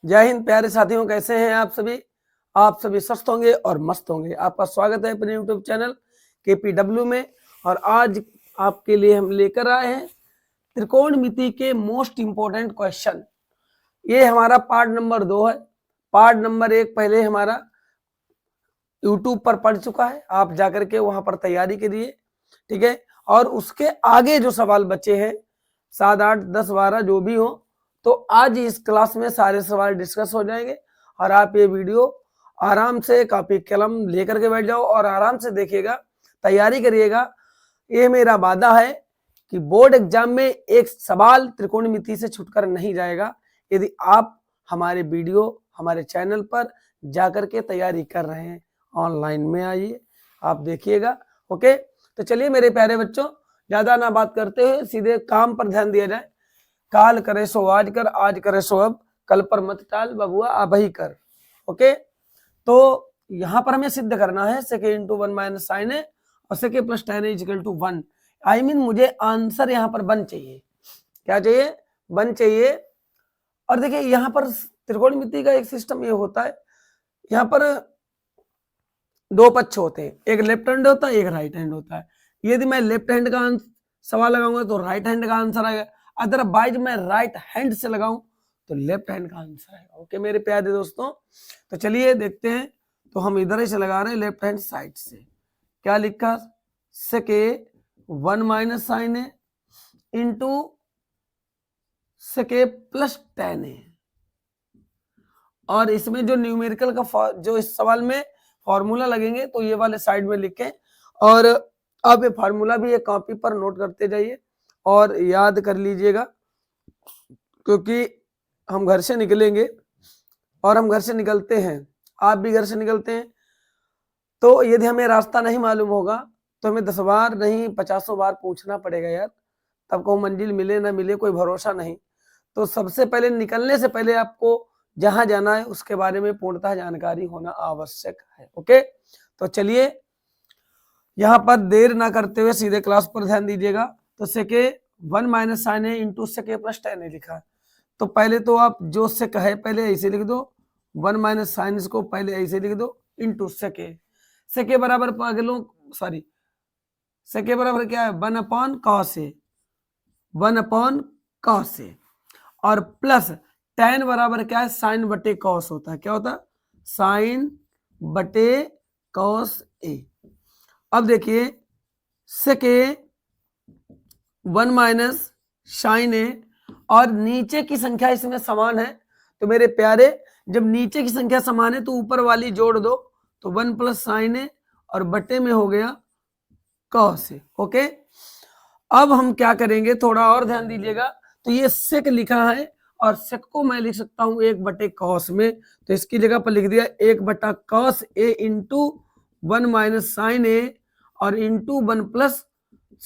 जय हिंद प्यारे साथियों, कैसे हैं आप सभी। आप सभी स्वस्थ होंगे और मस्त होंगे। आपका स्वागत है अपने यूट्यूब चैनल KPW में। और आज आपके लिए हम लेकर आए हैं त्रिकोणमिति के मोस्ट इंपोर्टेंट क्वेश्चन। ये हमारा पार्ट नंबर 2 है। पार्ट नंबर 1 पहले हमारा यूट्यूब पर पढ़ चुका है, आप जाकर के वहां पर तैयारी करिए, ठीक है। और उसके आगे जो सवाल बचे हैं 7, 8, 10, 12 जो भी हो, तो आज इस क्लास में सारे सवाल डिस्कस हो जाएंगे। और आप ये वीडियो आराम से कॉपी कलम लेकर के बैठ जाओ और आराम से देखिएगा, तैयारी करिएगा। ये मेरा वादा है कि बोर्ड एग्जाम में एक सवाल त्रिकोणमिति से छूटकर नहीं जाएगा यदि आप हमारे वीडियो हमारे चैनल पर जाकर के तैयारी कर रहे हैं। ऑनलाइन में आइए, आप देखिएगा। ओके, तो चलिए मेरे प्यारे बच्चों, ज्यादा ना बात करते हुए सीधे काम पर ध्यान दिया जाए। काल करे सो आज कर, आज करे सो अब, कल पर मत टाल बबुआ अब ही कर। ओके, तो यहां पर हमें सिद्ध करना है sec a × 1 - sin a और sec a + tan a = 1। I mean मुझे आंसर यहाँ पर 1 चाहिए। क्या चाहिए? 1 चाहिए। और देखिए यहाँ पर त्रिकोणमिति का एक सिस्टम ये होता है, यहाँ पर 2 पक्ष होते हैं, एक लेफ्ट हैंड होता है, एक राइट हैंड होता है। यदि मैं लेफ्ट हैंड का सवाल लगाऊंगा तो राइट हैंड का आंसर आएगा, अदरवाइज मैं राइट हैंड से लगाऊं तो लेफ्ट हैंड का आंसर आएगा। ओके मेरे प्यारे दोस्तों, तो चलिए देखते हैं। तो हम इधर ही से लगा रहे हैं लेफ्ट हैंड साइड से। क्या लिखा? sec a 1 - sin a into sec a + tan a। और इसमें जो न्यूमेरिकल का जो इस सवाल में फॉर्मूला लगेंगे तो ये वाले साइड में लिखें। और अब ये फार्मूला भी एक कॉपी पर नोट करते जाइए और याद कर लीजिएगा, क्योंकि हम घर से निकलेंगे और हम घर से निकलते हैं, आप भी घर से निकलते हैं। तो यदि हमें रास्ता नहीं मालूम होगा तो हमें 10 बार नहीं 50 बार पूछना पड़ेगा यार, तब को मंजिल मिले ना मिले कोई भरोसा नहीं। तो सबसे पहले निकलने से पहले आपको जहां जाना है उसके बारे में पूर्णतः जानकारी होना आवश्यक है। ओके, तो चलिए यहां पर देर ना करते हुए सीधे क्लास पर ध्यान दीजिएगा। तो sec a 1 - sin a into sec a + tan a लिखा है। तो पहले तो आप जो sec है पहले ऐसे लिख दो, 1 - sin को पहले ऐसे लिख दो into sec a। sec a बराबर sec a बराबर क्या है? 1/cos a, 1/cos a। और प्लस tan बराबर क्या है? sin बटे cos होता है। क्या होता है? sin बटे cos a। अब देखिए sec a 1 - sin a और नीचे की संख्या इसमें समान है। तो मेरे प्यारे, जब नीचे की संख्या समान है तो ऊपर वाली जोड़ दो, तो 1 + sin a और बटे में हो गया cos a। ओके, अब हम क्या करेंगे, थोड़ा और ध्यान दीजिएगा। तो ये sec लिखा है और sec को मैं लिख सकता हूं 1/cos में, तो इसकी जगह पर लिख दिया 1/cos a into 1 - sin a और इंटू 1 +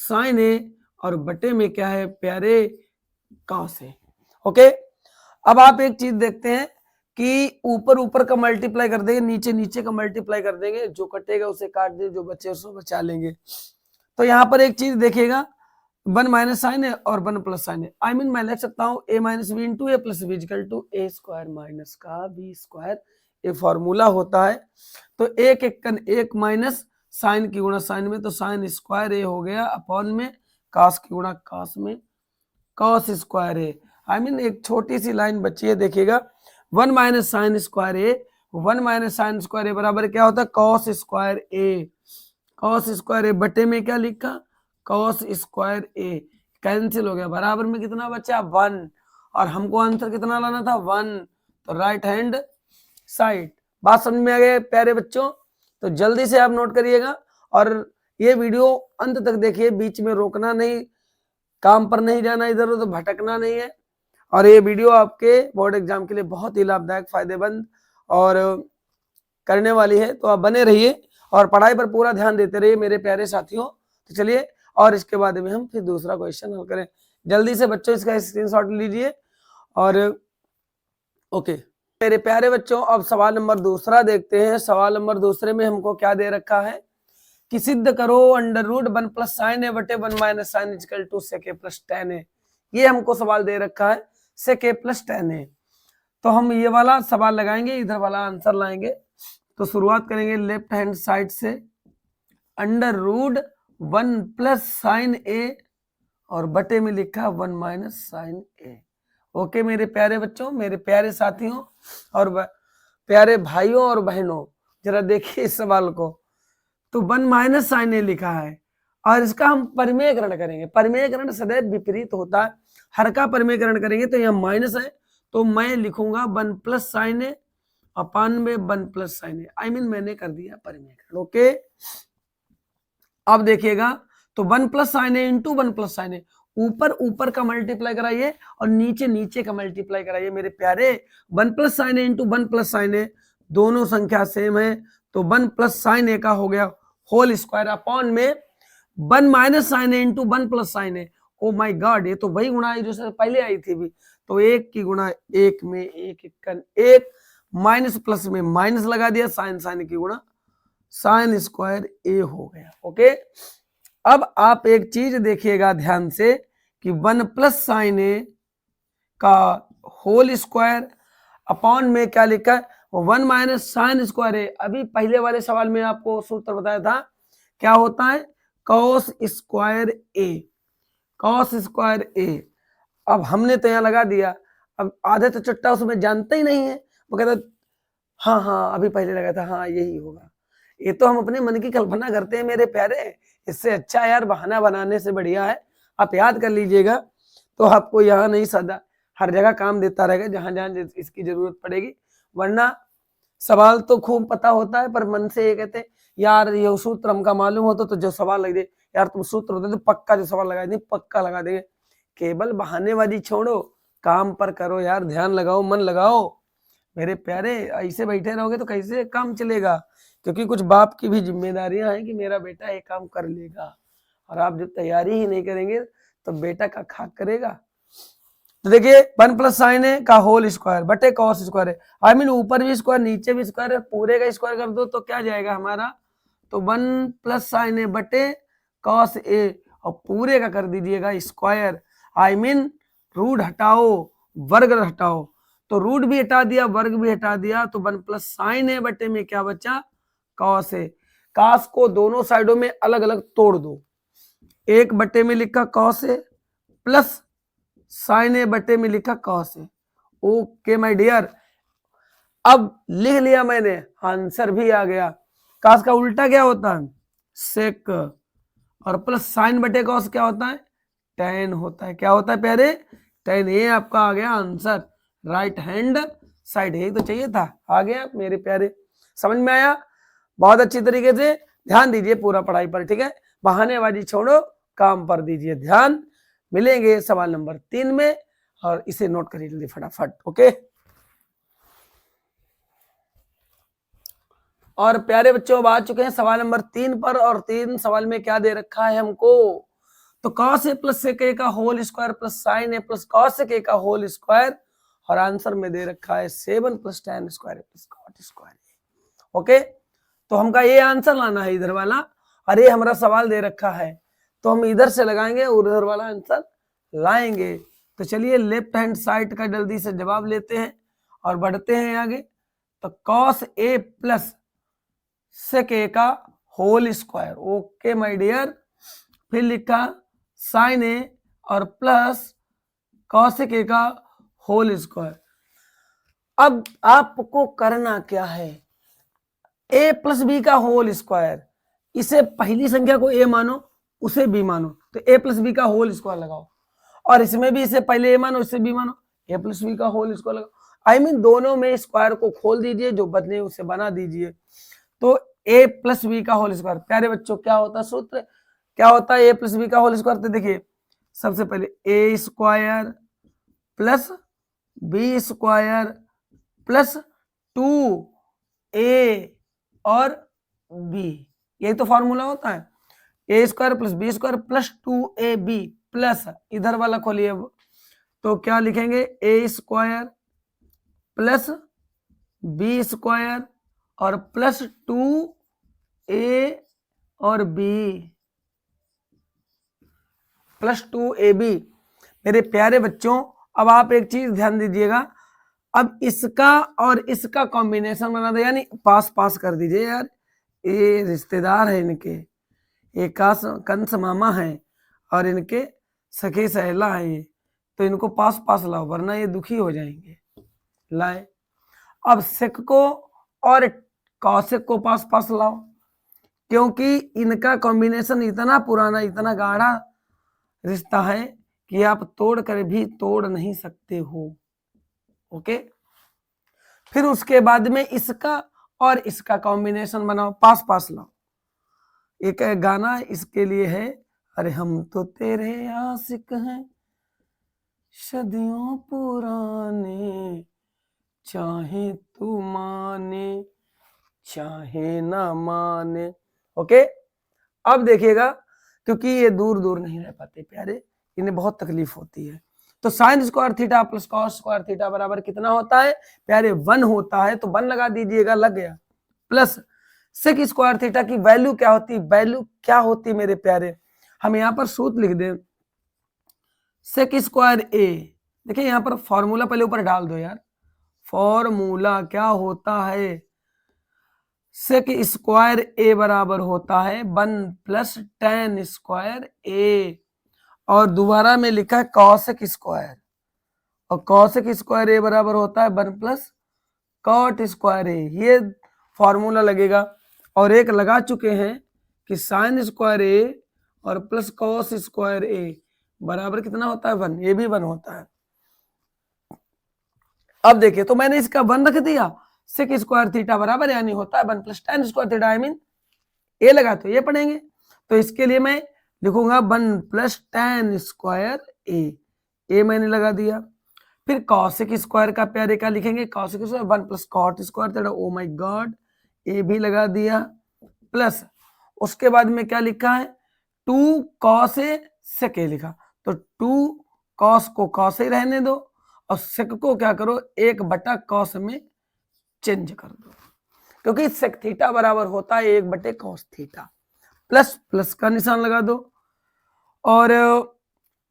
sin a और बटे में क्या है प्यारे? cos a। ओके, अब आप एक चीज देखते हैं कि ऊपर ऊपर का मल्टीप्लाई कर देंगे, नीचे नीचे का मल्टीप्लाई कर देंगे, जो कटेगा उसे काट दे, जो बचे उसको बचा लेंगे। तो यहाँ पर एक चीज देखिएगा, 1 - sin a और 1 + sin a। आई मीन मैं लिख सकता हूँ a - b into a + b = a² minus का b²। ये फॉर्मूला होता है। तो एक एक माइनस साइन की गुणा साइन में, तो sin² a हो गया अपॉन में cos की गुणा cos में cos² a। आई मीन एक छोटी सी लाइन बची है, देखिएगा 1 - sin² a, 1 - sin² a बराबर क्या होता है? cos² a। cos² a बटे में क्या लिखा? cos² a। कैंसिल हो गया, बराबर में कितना बचा? 1। और हमको आंसर कितना लाना था? 1। तो राइट हैंड साइड। बात समझ में आ गई प्यारे बच्चों? तो जल्दी से आप नोट करिएगा और ये वीडियो अंत तक देखिए, बीच में रोकना नहीं, काम पर नहीं जाना, इधर उधर भटकना नहीं है। और ये वीडियो आपके बोर्ड एग्जाम के लिए बहुत ही लाभदायक, फायदेमंद और करने वाली है। तो आप बने रहिए और पढ़ाई पर पूरा ध्यान देते रहिए मेरे प्यारे साथियों। तो चलिए, और इसके बाद में हम फिर दूसरा क्वेश्चन हल करें। जल्दी से बच्चों इसका स्क्रीनशॉट लीजिए। और ओके मेरे प्यारे बच्चों, अब सवाल नंबर दूसरा देखते हैं। सवाल नंबर दूसरे में हमको क्या दे रखा है कि सिद्ध करो √1 + sin a बटे 1 - sin = sec a + tan a। ये हमको सवाल दे रखा है sec a + tan a। तो हम ये वाला सवाल लगाएंगे, इधर वाला आंसर लाएंगे। तो शुरुआत करेंगे लेफ्ट हैंड साइड से, अंडर रूट 1 प्लस साइन ए और बटे में लिखा 1 माइनस साइन ए। ओके मेरे प्यारे बच्चों, मेरे प्यारे साथियों और प्यारे भाइयों और बहनों, जरा देखिए इस सवाल को। तो 1 माइनस साइन ए लिखा है और इसका हम परिमेयकरण करेंगे। परिमेयकरण सदैव विपरीत होता है, हर का परिमेयकरण करेंगे तो यहाँ माइनस है, तो मैं लिखूंगा 1 प्लस साइन ए अपान में 1 plus sine A. I mean मैंने कर दिया परिमेयकरण। ओके अब देखिएगा, तो 1 plus sine A into 1 plus sine ए, ऊपर ऊपर का मल्टीप्लाई कराइए और नीचे नीचे का मल्टीप्लाई कराइए मेरे प्यारे। 1 plus sine A into 1 plus sine ए, दोनों संख्या सेम है, तो 1 प्लस साइन ए का हो गया होल स्क्वायर अपॉन में 1 minus sine A into 1 plus sine A. Oh my god, ये तो वही गुणा है जो सर पहले आई थी भी। तो एक की गुणा एक में एक इक्कन एक, माइनस प्लस में माइनस लगा दिया, साइन साइन की गुणा साइन स्क्वायर ए हो गया। ओके अब आप एक चीज देखिएगा ध्यान से कि 1 प्लस साइन ए का होल स्क्वायर अपॉन में क्या लिखा है 1 माइनस साइन स्क्वायर ए। अभी पहले वाले सवाल में आपको सूत्र बताया था, क्या होता है कॉस स्क्वायर ए, कॉस स्क्वायर ए। अब हमने तो यहाँ लगा दिया, अब आधे तो चट्टा उसमें जानते ही नहीं है, वो कहता हाँ हाँ अभी पहले लगा था, हाँ यही होगा। ये तो हम अपने मन की कल्पना करते हैं मेरे प्यारे, इससे अच्छा यार बहाना बनाने से बढ़िया है आप याद कर लीजिएगा, तो आपको यहाँ नहीं सदा हर जगह काम देता रहेगा जहां जहां इसकी जरूरत पड़ेगी। वरना सवाल तो खूब पता होता है पर मन से ये कहते यार ये सूत्र हमका मालूम होता तो जो सवाल लग दे यार तुम सूत्र होते तो पक्का जो सवाल लगा दे पक्का लगा देंगे। केवल बहानेबाजी छोड़ो, काम पर करो यार, ध्यान लगाओ, मन लगाओ मेरे प्यारे। ऐसे बैठे रहोगे तो कैसे काम चलेगा, क्योंकि कुछ बाप की भी जिम्मेदारियां हैं कि मेरा बेटा ये काम कर लेगा, और आप जब तैयारी ही नहीं करेंगे तो बेटा का खाक करेगा। तो देखिए 1 प्लस साइन ए का होल स्क्वायर बटे कॉस स्क्वायर है, आई मीन ऊपर भी स्क्वायर नीचे भी स्क्वायर है, पूरे का स्क्वायर कर दो तो क्या जाएगा हमारा, तो 1 प्लस साइन ए बटे कॉस ए और पूरे का कर दीजिएगा स्क्वायर। आई मीन रूट हटाओ वर्ग हटाओ, तो रूट भी हटा दिया वर्ग भी हटा दिया, तो 1 प्लस साइन ए बटे में क्या बचा कॉस ए। कॉस को दोनों साइडों में अलग अलग तोड़ दो, एक बटे में लिखा cos A plus sine A बटे में लिखा cos A. Okay my dear, अब लिख लिया मैंने, आंसर भी आ गया। कॉस का उल्टा क्या होता है सेक, और प्लस साइन बटे कॉस क्या होता है टेन होता है। क्या होता है प्यारे टेन। ये आपका आ गया आंसर, राइट हैंड साइड, यही तो चाहिए था, आ गया मेरे प्यारे। समझ में आया, बहुत अच्छी तरीके से ध्यान दीजिए पूरा पढ़ाई पर, ठीक है, बहानेबाजी छोड़ो काम पर दीजिए ध्यान। मिलेंगे सवाल नंबर 3 में, और इसे नोट करिए जल्दी फटाफट। ओके और प्यारे बच्चों अब आ चुके हैं सवाल नंबर 3 पर, और 3 सवाल में क्या दे रखा है हमको, तो cos A plus sec A का whole square plus sine A plus cos sec A का होल स्क्वायर, और आंसर में दे रखा है 7 plus tan square plus cot square. Okay तो हमका ये आंसर लाना है इधर वाला, और ये हमारा सवाल दे रखा है तो हम इधर से लगाएंगे और उधर वाला आंसर लाएंगे। तो चलिए लेफ्ट हैंड साइड का जल्दी से जवाब लेते हैं और बढ़ते हैं आगे। तो cos A plus sec A का whole square, okay my dear, फिर लिखा साइन ए और प्लस कॉस सेक ए का होल स्क्वायर। अब आपको करना क्या है, ए प्लस बी का होल स्क्वायर, इसे पहली संख्या को ए मानो उसे बी मानो, तो ए प्लस बी का होल स्क्वायर लगाओ, और इसमें भी इसे पहले ए मानो इसे बी मानो, ए प्लस बी का होल स्क्वायर लगाओ। आई मीन दोनों में स्क्वायर को खोल दीजिए, जो बदले उसे बना दीजिए। तो ए प्लस बी का होल स्क्वायर, प्यारे बच्चों क्या होता है सूत्र, क्या होता है ए प्लस बी का होल स्क्वायर, तो देखिए सबसे पहले A square plus B square plus 2a और b, यही तो फॉर्मूला होता है, A square plus B square plus 2ab plus इधर वाला खोलिए, तो क्या लिखेंगे A square plus B square और प्लस 2a और b प्लस 2ab। मेरे प्यारे बच्चों अब आप एक चीज ध्यान दीजिएगा, अब इसका और इसका कॉम्बिनेशन बना दो, यानी पास पास कर दीजिए यार, ये रिश्तेदार है इनके, ये कंस मामा है और इनके सखी सहेला है ये, तो इनको पास पास लाओ वरना ये दुखी हो जाएंगे। लाए। अब सेक को और कौशिक को पास पास लाओ, क्योंकि इनका कॉम्बिनेशन इतना पुराना, इतना गाढ़ा रिश्ता है कि आप तोड़ कर भी तोड़ नहीं सकते हो। ओके, फिर उसके बाद में इसका और इसका कॉम्बिनेशन बनाओ, पास पास लाओ। एक गाना इसके लिए है, अरे हम तो तेरे आशिक हैं सदियों पुराने, चाहे तू माने चाहे ना माने। ओके, अब देखिएगा, क्योंकि ये दूर दूर नहीं रह पाते प्यारे, इन्हें बहुत तकलीफ होती है, तो sign square theta plus cos square theta बराबर कितना होता है प्यारे? 1 होता है, तो 1 लगा दीजिएगा, लग गया। प्लस सेक स्क्वायर थीटा की वैल्यू क्या होती? वैल्यू क्या होती मेरे प्यारे? हम यहाँ पर सूत्र लिख दें, सेक स्क्वायर ए। देखिए यहाँ पर फॉर्मूला पहले ऊपर डाल दो यार, फॉर्मूला क्या होता है? सेक स्क्वायर ए बराबर होता है 1 प्लस tan स्क्वायर ए, और दोबारा में लिखा है कॉसेक स्क्वायर, और कॉसेक स्क्वायर ए बराबर होता है 1 प्लस कॉट स्क्वायर ए। ये फॉर्मूला लगेगा, और एक लगा चुके हैं कि साइन स्क्वायर ए और प्लस कॉस स्क्वायर ए बराबर कितना होता है? 1। ये भी 1 होता है। अब देखिए, तो मैंने इसका 1 रख दिया, सेक स्क्वायर थीटा बराबर यानी होता है 1 plus tan square theta, I mean A लगा तो ये पढ़ेंगे, तो इसके लिए मैं लिखूंगा 1 प्लस tan स्क्वायर ए मैंने लगा दिया। फिर कॉसेक स्क्वायर का प्यारे क्या लिखेंगे? Cosec square 1 plus cot square theta, oh my god, A भी लगा दिया। प्लस उसके बाद में क्या लिखा है? 2 कॉस ए सेक ए लिखा, तो 2 कॉस को कॉस ही रहने दो, और सेक को क्या करो? 1 बटा कॉस में चेंज कर दो, क्योंकि सेक थीटा बराबर होता है 1 बटे कॉस थीटा। प्लस प्लस का निशान लगा दो, और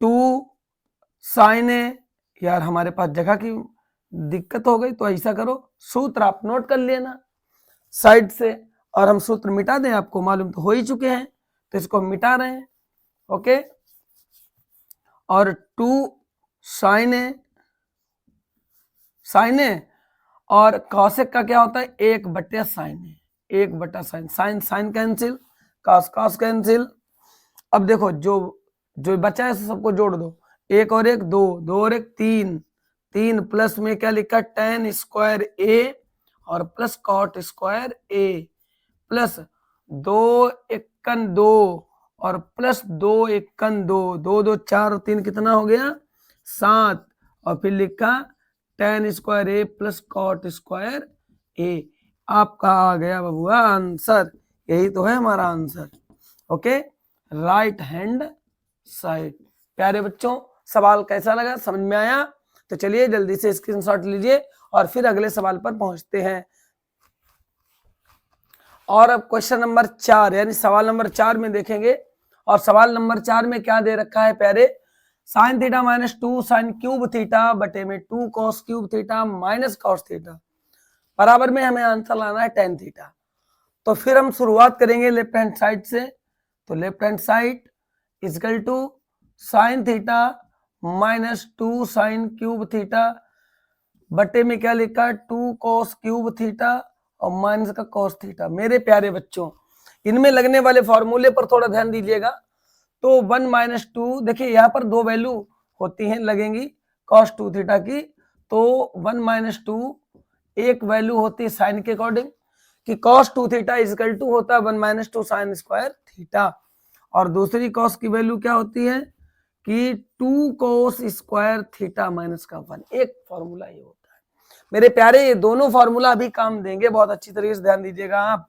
2 साइन ए, यार हमारे पास जगह की दिक्कत हो गई, तो ऐसा करो, सूत्र आप नोट कर लेना साइड से, और हम सूत्र मिटा दें, आपको मालूम तो हो ही चुके हैं, तो इसको हम मिटा रहे हैं। ओके, और 2 साइन ए और कॉसेक का क्या होता है? 1 बटे साइन ए, 1 बटा sine, sine sine cancel, cos cos cancel. अब देखो जो जो बचा है सबको जोड़ दो, 1 और 1 2, 2 और 1 3, 3 प्लस में क्या लिखा? tan स्क्वायर ए और प्लस कॉट स्क्वायर ए, प्लस 2 एकन 2 और प्लस 2 एकन 2, 2 2 4 और 3 कितना हो गया? 7, और फिर लिखा tan स्क्वायर ए प्लस कॉट स्क्वायर ए। आपका आ गया बबुआ आंसर, यही तो है हमारा answer. Okay, right hand side. प्यारे बच्चों, सवाल कैसा लगा? समझ में आया? तो चलिए जल्दी से स्क्रीनशॉट लीजिए और फिर अगले सवाल पर पहुंचते हैं। और अब क्वेश्चन नंबर 4 यानी सवाल नंबर 4 में देखेंगे, और सवाल नंबर 4 में क्या दे रखा है प्यारे? Sign theta minus 2 sine cube theta बटे में 2 cos cube theta minus cos theta बराबर में हमें आंसर लाना है tan थीटा। तो फिर हम शुरुआत करेंगे लेफ्ट हैंड साइड से, तो left hand side equal to sine theta minus 2 sine cube theta बटे में क्या लिखा? 2 कॉस क्यूब थीटा और माइनस का कॉस थीटा। मेरे प्यारे बच्चों, इनमें लगने वाले फॉर्मूले पर थोड़ा ध्यान दीजिएगा। तो 1 माइनस 2, देखिए यहाँ पर 2 वैल्यू होती हैं लगेंगी कॉस 2 थीटा की, तो 1 माइनस 2 एक वैल्यू होती है साइन के अकॉर्डिंग कि कॉस 2 थीटा इजकल टू होता है 1 माइनस 2 साइन स्क्वायर थीटा, और दूसरी कॉस की वैल्यू क्या होती है कि 2 कॉस स्क्वायर थीटा माइनस का 1। एक फॉर्मूला ये होता है मेरे प्यारे, ये दोनों फॉर्मूला अभी काम देंगे, बहुत अच्छी तरीके से ध्यान दीजिएगा आप।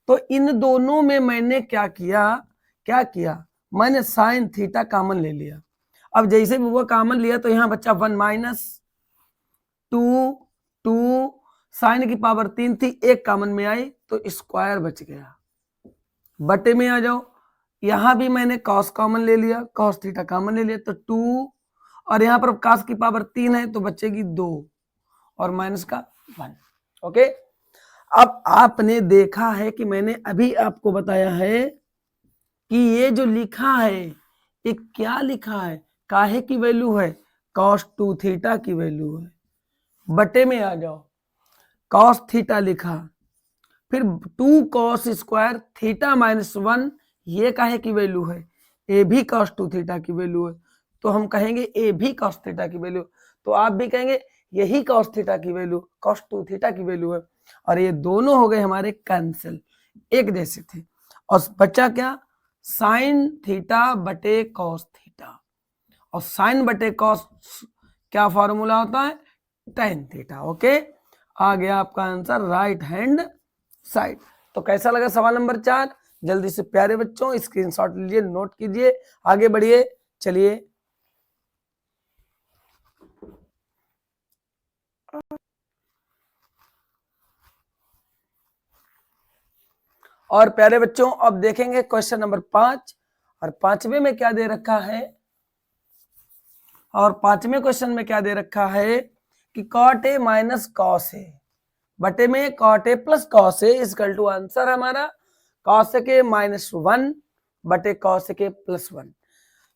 तो इन दोनों में मैंने क्या किया? मैंने साइन थीटा कॉमन ले लिया। अब जैसे भी वो कॉमन लिया तो यहाँ बच्चा 1 माइनस 2 साइन की पावर 3 थी, एक कॉमन में आई तो स्क्वायर बच गया। बटे में आ जाओ, यहां भी मैंने कॉस कॉमन ले लिया, कॉस थीटा कॉमन ले लिया, तो 2, और यहाँ पर कॉस की पावर 3 है तो बचेगी 2, और माइनस का 1। ओके, अब आपने देखा है कि मैंने अभी आपको बताया है कि ये जो लिखा है ये क्या लिखा है, काहे की वैल्यू है, cos 2 थीटा की वैल्यू है। बटे में आ जाओ, cos थीटा लिखा, फिर 2 cos स्क्वायर थीटा माइनस 1, ये काहे की वैल्यू है, ए भी cos 2 थीटा की वैल्यू है, तो हम कहेंगे ए भी cos थीटा की वैल्यू, तो आप भी कहेंगे यही cos थीटा की वैल्यू, cos 2 थीटा की वैल्यू है, और ये दोनों हो गए हमारे कैंसिल, एक जैसे थे। और बचा क्या, साइन थीटा बटे कॉस थीटा, और साइन बटे कॉस क्या फॉर्मूला होता है, टेन थीटा। ओके, आ गया आपका आंसर राइट हैंड साइड। तो कैसा लगा सवाल नंबर 4, जल्दी से प्यारे बच्चों स्क्रीनशॉट लीजिए, नोट कीजिए, आगे बढ़िए। चलिए और प्यारे बच्चों अब देखेंगे क्वेश्चन नंबर 5, और पांचवें में क्या दे रखा है, और पांचवें क्वेश्चन में क्या दे रखा है कि cot A minus cos A बटे में cot A plus cos A equal to answer हमारा कॉस के माइनस 1 बटे कॉस के प्लस 1,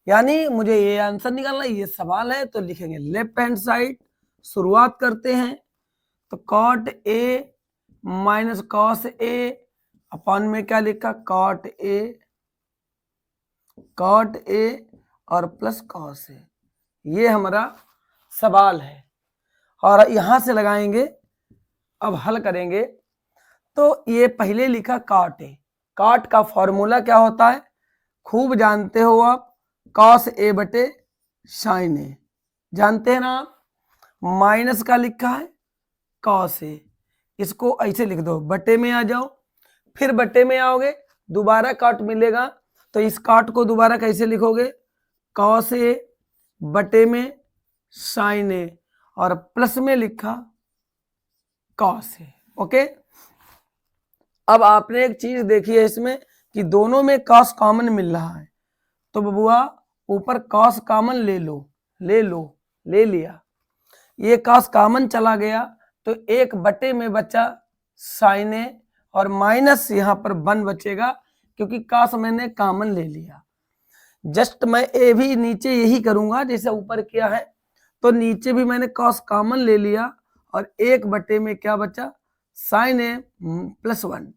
यानी मुझे ये आंसर निकालना, ये सवाल है, तो लिखेंगे लेफ्ट हैंड साइड। शुरुआत करते हैं, तो cot A minus cos A upon में क्या लिखा, कॉट ए और प्लस कॉस ए, ये हमारा सवाल है, और यहां से लगाएंगे, अब हल करेंगे। तो ये पहले लिखा कॉट ए, कॉट का फॉर्मूला क्या होता है, खूब जानते हो आप, कॉस ए बटे साइन ए, जानते हैं ना आप। माइनस का लिखा है कॉस ए, इसको ऐसे लिख दो, बटे में आ जाओ, फिर बटे में आओगे, दोबारा कॉट मिलेगा, तो इस कॉट को दोबारा कैसे लिखोगे, कॉस ए बटे में साइन ए, और प्लस में लिखा कॉस ए। ओके, अब आपने एक चीज देखी है इसमें कि दोनों में कॉस कॉमन मिल रहा है, तो बबुआ ऊपर कॉस कॉमन ले लिया, ये कॉस कॉमन चला गया, तो एक बटे में बचा साइन ए, और माइनस यहाँ पर 1 बचेगा, क्योंकि कॉस मैंने कॉमन ले लिया। जस्ट मैं ए भी नीचे यही करूंगा जैसे ऊपर किया है, तो नीचे भी मैंने कॉस कॉमन ले लिया, और एक बटे में क्या बचा, साइन ए प्लस 1।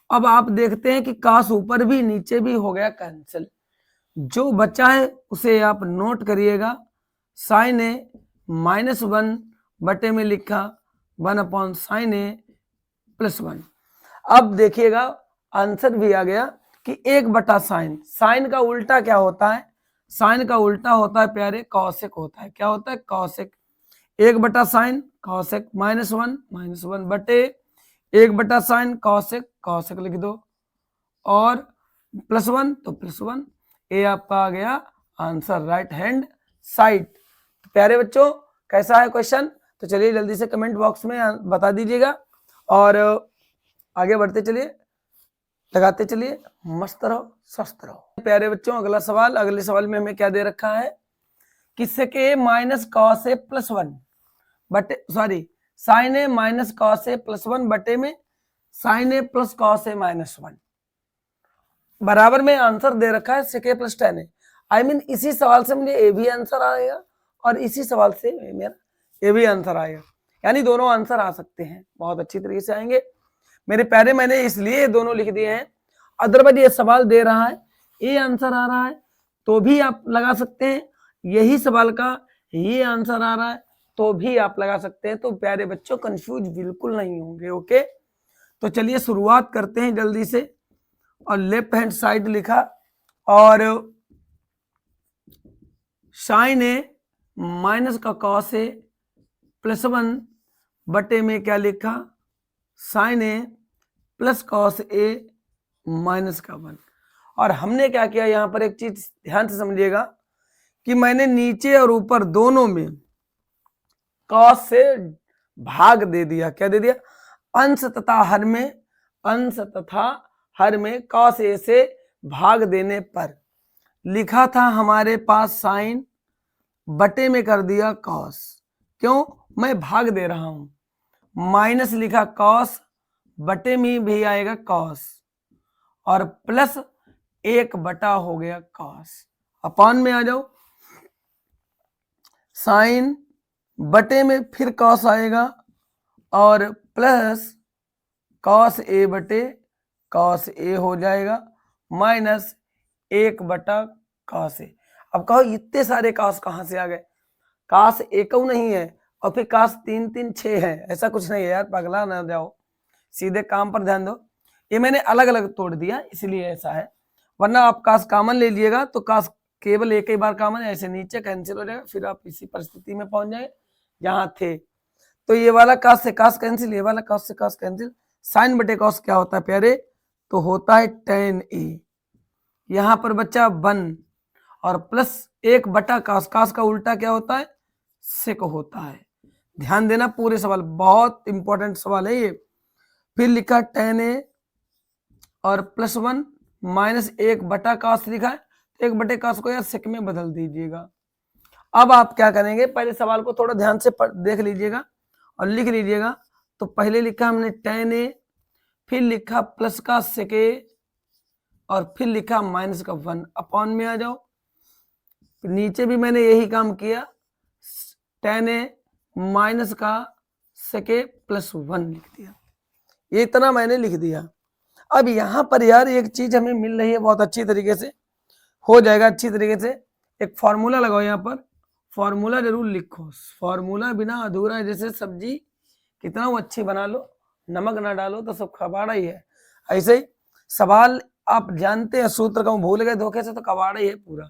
अब आप देखते हैं कि कॉस ऊपर भी नीचे भी हो गया कैंसिल, जो बचा है उसे आप नोट करिएगा, साइन ए माइनस 1 बटे में लिखा 1 अपॉन साइन ए प्लस 1। अब देखिएगा आंसर भी आ गया कि 1 बटा साइन, साइन का उल्टा क्या होता है, साइन का उल्टा होता है प्यारे कॉसेक होता है, क्या होता है कॉसेक, 1 बटा साइन कॉसेक माइनस 1 बटे 1 बटा साइन कॉसेक लिख दो, और प्लस 1 तो प्लस 1, ये आपका आ गया आंसर राइट हैंड साइड। प्यारे बच्चों कैसा है क्वेश्चन, तो चलिए जल्दी से कमेंट बॉक्स में बता दीजिएगा, और आगे बढ़ते चलिए, लगाते चलिए, मस्त रहो स्वस्थ रहो। प्यारे बच्चों अगला सवाल, अगले सवाल में हमें क्या दे रखा है कि sec A minus cos A plus 1 बटे sine A minus cos A plus 1 बटे में sine A plus cos A minus 1 बराबर में आंसर दे रखा है sec A plus tan A. I mean इसी सवाल से मुझे ए भी आंसर आएगा, और इसी सवाल से मेरा ए भी आंसर आएगा, यानी दोनों आंसर आ सकते हैं, बहुत अच्छी तरीके से आएंगे मेरे प्यारे। मैंने इसलिए दोनों लिख दिए हैं, अदरवाइज ये सवाल दे रहा है ए आंसर आ रहा है तो भी आप लगा सकते हैं, यही सवाल का ये आंसर आ रहा है तो भी आप लगा सकते हैं। तो प्यारे बच्चों कंफ्यूज बिल्कुल नहीं होंगे। ओके, तो चलिए शुरुआत करते हैं जल्दी से, और लेफ्ट हैंड साइड लिखा, और साइन ए माइनस का कॉस ए प्लस 1 बटे में क्या लिखा, sign A plus cos A minus का 1। और हमने क्या किया, यहां पर एक चीज ध्यान से समझिएगा कि मैंने नीचे और ऊपर दोनों में कॉस से भाग दे दिया, क्या दे दिया, अंश तथा हर में कॉस ए से भाग देने पर लिखा था हमारे पास साइन, बटे में कर दिया कॉस, क्यों, मैं भाग दे रहा हूं। माइनस लिखा कॉस, बटे में भी आएगा कॉस, और प्लस 1 बटा हो गया कॉस। अपॉन में आ जाओ, साइन बटे में फिर कॉस आएगा, और प्लस कॉस ए बटे कॉस ए हो जाएगा, माइनस 1 बटा कॉस ए। अब कहो इतने सारे कॉस कहां से आ गए, कॉस एक नहीं है और फिर कॉस 3 3 6 है, ऐसा कुछ नहीं है यार, पगला ना जाओ, सीधे काम पर ध्यान दो। ये मैंने अलग अलग तोड़ दिया इसलिए ऐसा है, वरना आप कॉस कॉमन ले लीजिएगा तो कॉस केवल एक ही बार कॉमन है, ऐसे नीचे कैंसिल हो जाएगा, फिर आप इसी परिस्थिति में पहुंच जाए जहां थे। तो ये वाला कॉस से कॉस कैंसिल, ये वाला कॉस से कॉस कैंसिल, साइन बटे कॉस क्या होता है प्यारे, तो होता है tan ए। यहां पर बच्चा 1 और प्लस 1 बटा कॉस, कॉस का उल्टा क्या होता है, सेक होता है। ध्यान देना पूरे सवाल, बहुत इंपॉर्टेंट सवाल है ये। फिर लिखा tan ए और प्लस 1 माइनस 1 बटा कॉस लिखा है, 1 बटे कॉस को यार सेक में बदल दीजिएगा। अब आप क्या करेंगे, पहले सवाल को थोड़ा ध्यान से देख लीजिएगा और लिख लीजिएगा। तो पहले लिखा हमने tan ए, फिर लिखा प्लस का सेक ए, और फिर लिखा माइनस का 1। अपॉन में आ जाओ, नीचे भी मैंने यही काम किया, tan ए माइनस का सेक ए प्लस 1 लिख दिया, ये इतना मैंने लिख दिया। अब यहां पर यार एक चीज हमें मिल रही है बहुत अच्छी तरीके से, हो जाएगा अच्छी तरीके से। एक फॉर्मूला लगाओ, यहाँ पर फॉर्मूला जरूर लिखो, फॉर्मूला बिना अधूरा है, जैसे सब्जी कितना वो अच्छी बना लो, नमक ना डालो तो सब कबाड़ा ही है, ऐसे ही सवाल आप जानते हैं सूत्र का भूल गए धोखे से तो कबाड़ा ही है पूरा।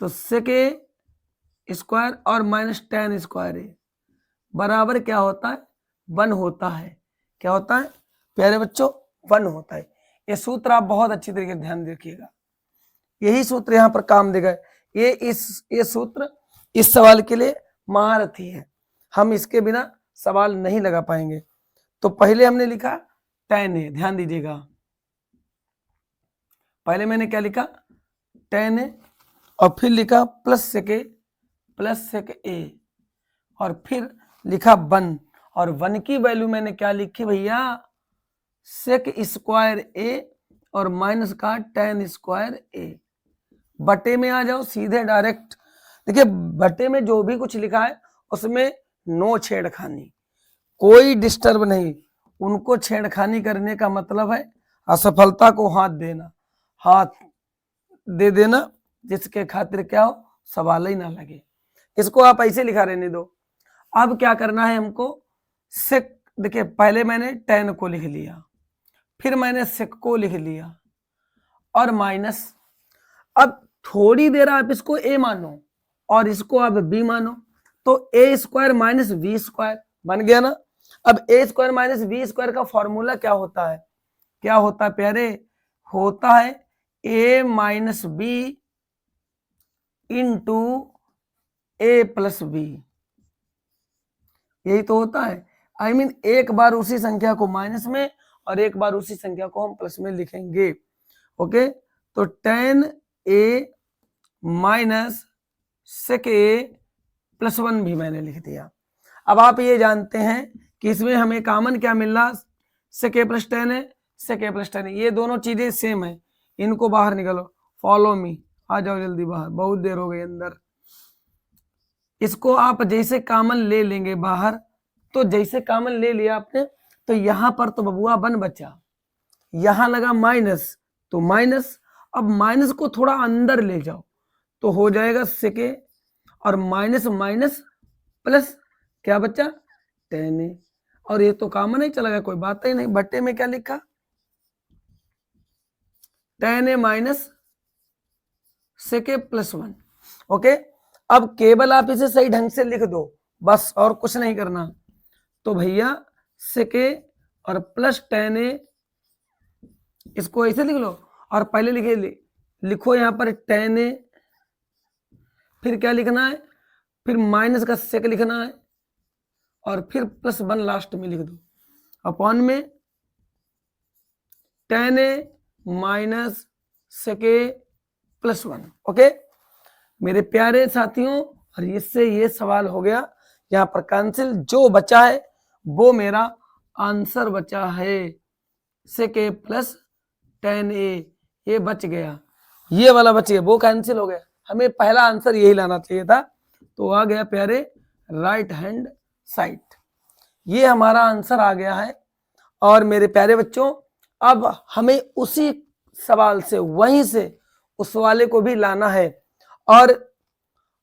तो सेक ए स्क्वायर और माइनस tan स्क्वायर ए बराबर क्या होता है, 1 होता है। क्या होता है प्यारे बच्चों, 1 होता है। ये सूत्र आप बहुत अच्छी तरीके से ध्यान रखिएगा, यही सूत्र यहाँ पर काम देगा। ये सूत्र इस सवाल के लिए महारथी है, हम इसके बिना सवाल नहीं लगा पाएंगे। तो पहले हमने लिखा tan ए, ध्यान दीजिएगा, पहले मैंने क्या लिखा tan ए, और फिर लिखा प्लस सेक ए, और फिर लिखा 1, और 1 की वैल्यू मैंने क्या लिखी भैया, सेक स्क्वायर ए और माइनस का tan स्क्वायर ए। बटे में आ जाओ सीधे डायरेक्ट, देखिए बटे में जो भी कुछ लिखा है उसमें नो छेड़खानी, कोई डिस्टर्ब नहीं, उनको छेड़खानी करने का मतलब है असफलता को हाथ देना, हाथ दे देना, जिसके खातिर क्या हो सवाल ही ना लगे। इसको आप ऐसे लिखा रहने दो। अब क्या करना है हमको, सेक, देखिए पहले मैंने tan को लिख लिया, फिर मैंने सेक को लिख लिया, और माइनस, अब थोड़ी देर आप इसको a मानो और इसको आप b मानो, तो a square minus B square बन गया ना। अब a square minus B square का फॉर्मूला क्या होता है, क्या होता है प्यारे, होता है a minus B into A plus B, यही तो होता है। आई मीन एक बार उसी संख्या को माइनस में और एक बार उसी संख्या को हम प्लस में लिखेंगे। ओके, तो tan A minus sec A plus 1 भी मैंने लिख दिया। अब आप ये जानते हैं कि इसमें हमें कॉमन क्या मिल रहा, सेक ए प्लस tan है, सेक ए प्लस tan है, ये दोनों चीजें सेम है, इनको बाहर निकालो, फॉलो मी, आ जाओ जल्दी बाहर, बहुत देर हो गई अंदर। इसको आप जैसे कॉमन ले लेंगे बाहर, तो जैसे कॉमन ले लिया आपने, तो यहां पर तो बबुआ 1 बचा, यहां लगा माइनस तो माइनस, अब माइनस को थोड़ा अंदर ले जाओ तो हो जाएगा सेक ए, और माइनस माइनस प्लस क्या बचा tan ए, और ये तो कॉमन ही चला गया, कोई बात ही नहीं। बट्टे में क्या लिखा tan A minus sec A plus 1। Okay, अब केवल आप इसे सही ढंग से लिख दो बस, और कुछ नहीं करना। तो भैया सेक ए और प्लस tan ए, इसको ऐसे लिख लो, और पहले लिखो यहां पर tan ए, फिर क्या लिखना है, फिर माइनस का सेक लिखना है, और फिर प्लस 1 लास्ट में लिख दो, अपॉन में tan A minus sec A plus 1। Okay मेरे प्यारे साथियों, और इससे ये सवाल हो गया यहाँ पर कैंसिल, जो बचा है वो मेरा आंसर बचा है sec a plus tan a, ये बच गया, ये वाला बच गया, वो कैंसिल हो गया। हमें पहला आंसर यही लाना चाहिए था, तो आ गया प्यारे राइट हैंड साइड, ये हमारा आंसर आ गया है। और मेरे प्यारे बच्चों, अब हमें उसी सवाल से वहीं से उस वाले को भी लाना है, और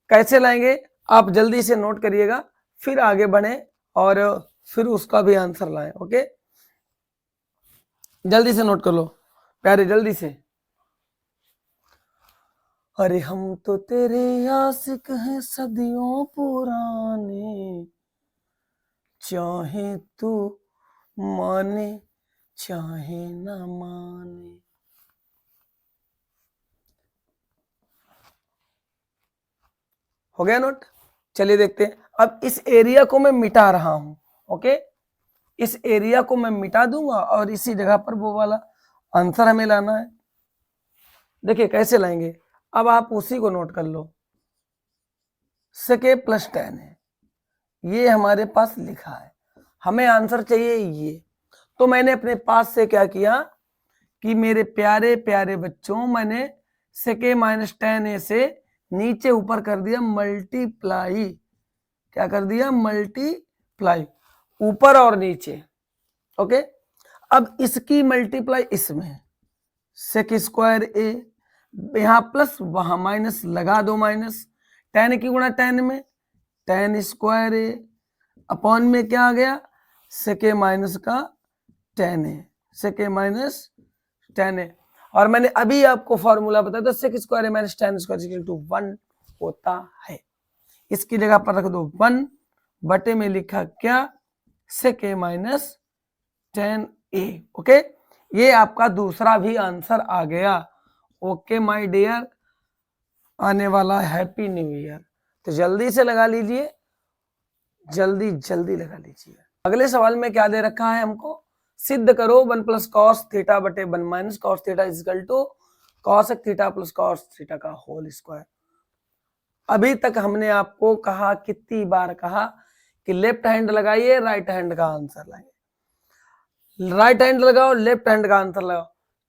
कैसे लाएंगे आप जल्दी से नोट करिएगा, फिर आगे बढ़े और फिर उसका भी आंसर लाएं। ओके, जल्दी से नोट कर लो प्यारे, जल्दी से। अरे हम तो तेरे आशिक हैं सदियों पुराने, चाहे तू माने चाहे ना माने। हो गया नोट? चलिए देखते हैं। अब इस एरिया को मैं मिटा रहा हूं, ओके, इस एरिया को मैं मिटा दूंगा और इसी जगह पर वो वाला आंसर हमें लाना है। देखिए कैसे लाएंगे, अब आप उसी को नोट कर लो, sec a प्लस tan है, ये हमारे पास लिखा है, हमें आंसर चाहिए ये। तो मैंने अपने पास से क्या किया कि मेरे प्यारे प्यारे बच्चों, मैंने sec a minus tan a से नीचे ऊपर कर दिया मल्टीप्लाई, क्या कर दिया, मल्टीप्लाई, ऊपर और नीचे। ओके, अब इसकी मल्टीप्लाई इसमें, sec स्क्वायर a, यहां प्लस वहां माइनस, लगा दो माइनस, tan की गुणा tan में, tan स्क्वायर a अपॉन में क्या आ गया, sec a माइनस का tan a, sec a minus tan a। और मैंने अभी आपको फॉर्मूला बताया था, sec square a minus tan square equal to 1 होता है। इसकी जगह पर रख दो 1 बटे में लिखा क्या, sec a minus tan a। Okay, ये आपका दूसरा भी आंसर आ गया। ओके माय डियर, आने वाला हैप्पी न्यू ईयर, तो जल्दी से लगा लीजिए, जल्दी जल्दी लगा लीजिए। अगले सवाल में क्या दे रखा है हमको, सिद्ध करो 1 प्लस कॉस थीटा बटे 1 minus cos theta is equal to cosec theta plus cos theta का होल स्क्वायर। अभी तक हमने आपको कहा, कितनी बार कहा कि लेफ्ट हैंड लगाइए, राइट हैंड का आंसर लाइए, राइट हैंड लगाओ, लेफ्ट हैंड का आंसर लगाओ।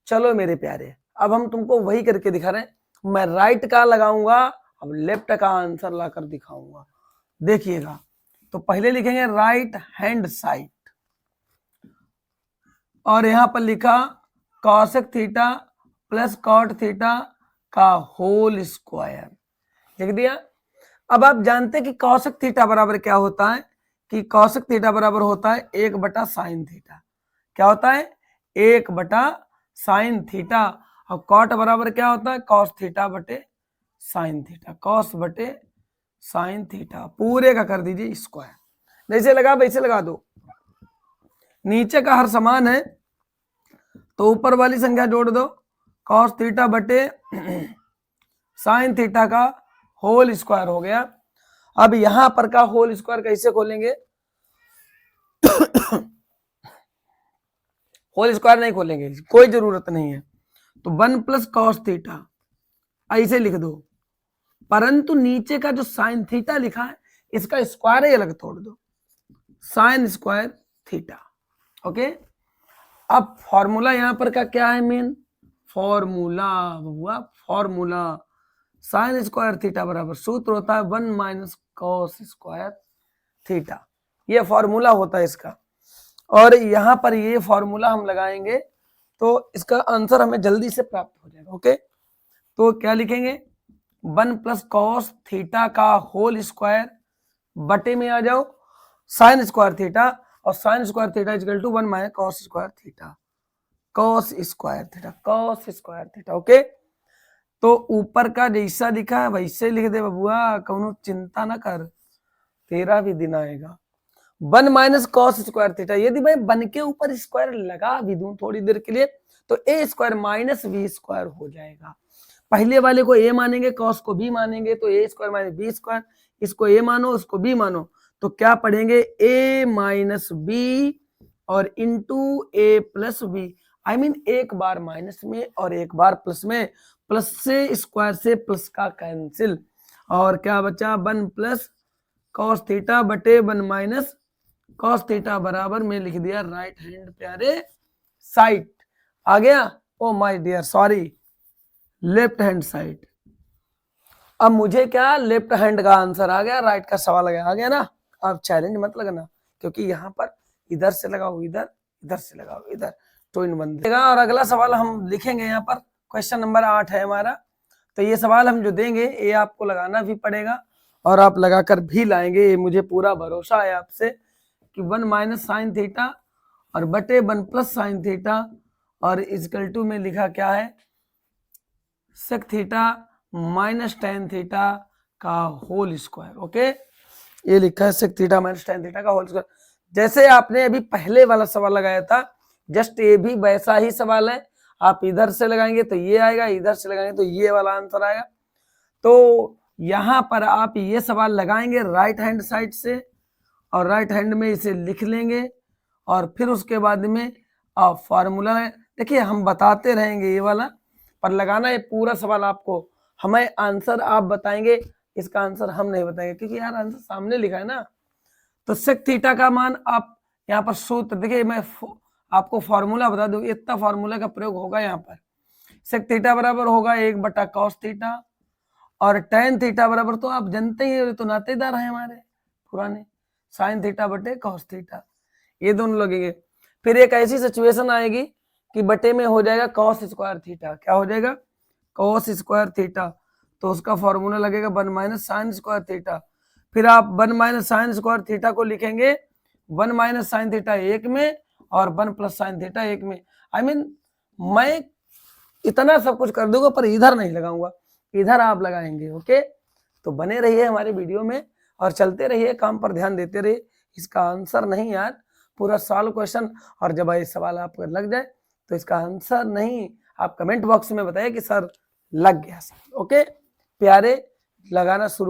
चलो मेरे प्यारे, अब हम तुमको वही करके दिखा रहे हैं, मैं राइट का लगाऊंगा, अब लेफ्ट का आंसर लाकर दिखाऊंगा, देखिएगा। तो पहले लिखेंगे राइट हैंड साइड, और यहां पर लिखा cosec theta plus cot theta का होल स्क्वायर, लिख दिया। अब आप जानते हैं कि कॉसेक थीटा बराबर क्या होता है, कि कॉसेक थीटा बराबर होता है 1 बटा साइन थीटा, क्या होता है, 1 बटा साइन थीटा। और कॉट बराबर क्या होता है, कॉस थीटा बटे साइन थीटा, कॉस बटे साइन थीटा, पूरे का कर दीजिए स्क्वायर, जैसे लगा वैसे लगा दो। नीचे का हर समान है तो ऊपर वाली संख्या जोड़ दो, कॉस थीटा बटे साइन थीटा का होल स्क्वायर हो गया। अब यहां पर का होल स्क्वायर कैसे खोलेंगे, होल स्क्वायर नहीं खोलेंगे, कोई जरूरत नहीं है, तो 1 प्लस कॉस थीटा ऐसे लिख दो, परंतु नीचे का जो साइन थीटा लिखा है इसका स्क्वायर ही अलग तोड़ दो, साइन स्क्वायर थीटा। ओके, अब फॉर्मूला यहां पर का क्या है, मेन फॉर्मूला हुआ, फॉर्मूला साइन स्क्वायर थीटा बराबर सूत्र होता है 1 माइनस कॉस स्क्वायर थीटा, ये फॉर्मूला होता है इसका। और यहां पर ये फॉर्मूला हम लगाएंगे तो इसका आंसर हमें जल्दी से प्राप्त हो जाएगा। ओके, तो क्या लिखेंगे, 1 प्लस कॉस थीटा का होल स्क्वायर बटे में आ जाओ साइन स्क्वायर थीटा, और sine square theta is equal to 1 minus cos square theta, cos square theta, cos square theta. Okay, तो ऊपर का जैसा लिखा है वैसे लिख दे बबुआ, कौनो चिंता ना कर, तेरा भी दिन आएगा। 1 माइनस कॉस स्क्वायर थीटा, यदि मैं 1 के ऊपर स्क्वायर लगा भी दूं थोड़ी देर के लिए तो A square minus B square हो जाएगा। पहले वाले को ए मानेंगे, कॉस को बी मानेंगे, तो A square minus B square, इसको ए मानो उसको बी मानो, तो क्या पढ़ेंगे, ए माइनस बी और into A plus B, I mean एक बार माइनस में और एक बार प्लस में, प्लस से स्क्वायर से प्लस का कैंसिल, और क्या बचा 1 प्लस कॉस थीटा बटे 1 माइनस कॉस थीटा बराबर में लिख दिया राइट हैंड प्यारे साइड। आ गया? Oh my dear sorry, left hand side. अब मुझे क्या लेफ्ट हैंड का आंसर आ गया, राइट का सवाल आ गया ना। अब चैलेंज मत लगना, क्योंकि यहाँ पर इधर से लगाओ इधर, इधर से लगाओ इधर, तो इन बन देगा। और अगला सवाल हम लिखेंगे यहाँ पर, क्वेश्चन नंबर 8 है हमारा। तो ये सवाल हम जो देंगे ये आपको लगाना भी पड़ेगा और आप लगाकर भी लाएंगे, ये मुझे पूरा भरोसा है आपसे कि 1 माइनस साइन थीटा और बटे 1 प्लस साइन थीटा और इजकल टू में लिखा क्या है sec theta minus tan theta का होल स्क्वायर। ओके, ये लिखा है sec theta minus tan theta का होल स्क्वायर। जैसे आपने अभी पहले वाला सवाल लगाया था, जस्ट ये भी वैसा ही सवाल है। आप इधर से लगाएंगे तो ये आएगा, इधर से लगाएंगे तो ये वाला आंसर आएगा। तो यहाँ पर आप ये सवाल लगाएंगे राइट हैंड साइड से और राइट हैंड में इसे लिख लेंगे और फिर उसके बाद में आप फार्मूला देखिए हम बताते रहेंगे ये वाला, पर लगाना ये पूरा सवाल आपको, हमें आंसर आप बताएंगे, इसका आंसर हम नहीं बताएंगे क्योंकि यार आंसर सामने लिखा है ना। तो सेक थीटा का मान आप यहाँ पर सूत्र देखिए, मैं आपको फार्मूला बता दूं, इतना फार्मूला का प्रयोग होगा यहाँ पर। सेक थीटा बराबर होगा 1 बटा कॉस थीटा और टेन थीटा बराबर तो आप जानते ही, तो नातेदार है हमारे पुराने, साइन थीटा बटे कॉस थीटा, ये दोनों लगेंगे। फिर एक ऐसी सिचुएशन आएगी कि बटे में हो जाएगा कॉस स्क्वायर थीटा, क्या हो जाएगा कॉस स्क्वायर थीटा, तो उसका फॉर्मूला लगेगा 1 माइनस साइन स्क्वायर थीटा। फिर आप 1 माइनस साइन स्क्वायर थीटा को लिखेंगे 1 माइनस साइन थीटा एक में और 1 प्लस साइन थीटा एक में। आई मीन मैं इतना सब कुछ कर दूंगा पर इधर नहीं लगाऊंगा, इधर आप लगाएंगे। ओके, तो बने रहिए हमारे वीडियो में और चलते रहिए, काम पर ध्यान देते रहिए। इसका आंसर नहीं यार, पूरा सॉल्व क्वेश्चन, और जब ये सवाल आपको लग जाए तो इसका आंसर नहीं, आप कमेंट बॉक्स में बताइए कि सर लग गया। ओके प्यारे, लगाना शुरू